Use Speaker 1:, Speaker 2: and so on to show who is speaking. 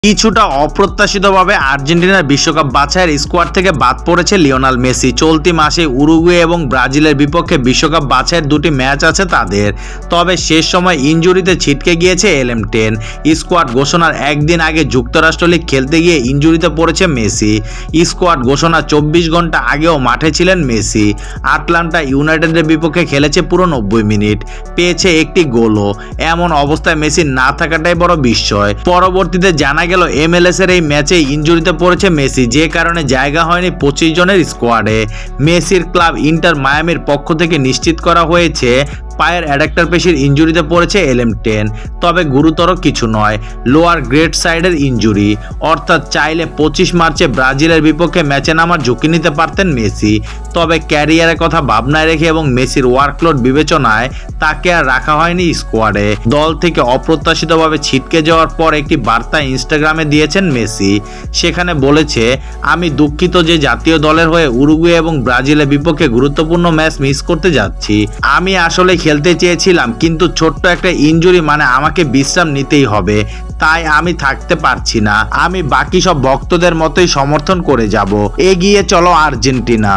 Speaker 1: কিছুটা অপ্রত্যাশিতভাবে আর্জেন্টিনার বিশ্বকাপ বাছাইয়ের স্কোয়াড থেকে বাদ পড়েছে লিওনেল মেসি। চলতি মাসে উরুগুয়ে এবং ব্রাজিলের বিপক্ষে বিশ্বকাপ বাছাইয়ের দুটি ম্যাচ আছে তাদের, তবে শেষ সময় ইনজুরিতে ছিটকে গিয়েছে LM10। স্কোয়াড ঘোষণার একদিন আগে যুক্তরাষ্ট্র লীগ খেলতে গিয়ে ইনজুরিতে পড়েছে মেসি। স্কোয়াড ঘোষণার 24 ঘন্টা আগেও মাঠে ছিলেন মেসি। আটলান্টা ইউনাইটেডের বিপক্ষে খেলেছে পুরো 90 মিনিট, পেয়েছে একটি গোলও। এমন অবস্থায় মেসি না থাকাটাই বড় বিস্ময়। পরবর্তীতে জানা গেল MLS এর এই ম্যাচে ইনজুরিতে পড়েছে মেসি, যে কারণে জায়গা হয়নি 25 জনের স্কোয়াডে। মেসির ক্লাব ইন্টার মায়ামির পক্ষ থেকে নিশ্চিত করা হয়েছে পায়ের অ্যাডাক্টর পেশির ইনজুরিতে পড়েছে LM10, তবে গুরুতর কিছু নয়, লোয়ার গ্রেড সাইডের ইনজুরি। অর্থাৎ চাইলে 25 মার্চে ব্রাজিলের বিপক্ষে ম্যাচে নামার ঝুঁকি নিতে পারতেন মেসি, তবে ক্যারিয়ারের কথা ভাবনায় রেখে এবং মেসির ওয়ার্কলোড বিবেচনায় তাকে আর রাখা হয়নি স্কোয়াডে। দল থেকে অপ্রত্যাশিতভাবে ছিটকে যাওয়ার পর একটি বার্তা ইনস্টাগ্রামে দিয়েছেন মেসি। সেখানে বলেছে, আমি দুঃখিত যে জাতীয় দলের হয়ে উরুগুয়ে এবং ব্রাজিলের বিপক্ষে গুরুত্বপূর্ণ ম্যাচ মিস করতে যাচ্ছি। আমি আসলে খেলতে চেয়েছিলাম, কিন্তু ছোট্ট একটা ইনজুরি মানে আমাকে বিশ্রাম নিতেই হবে, তাই আমি থাকতে পারছি না। আমি বাকি সব ভক্তদের মতোই সমর্থন করে যাব। এগিয়ে চলো আর্জেন্টিনা।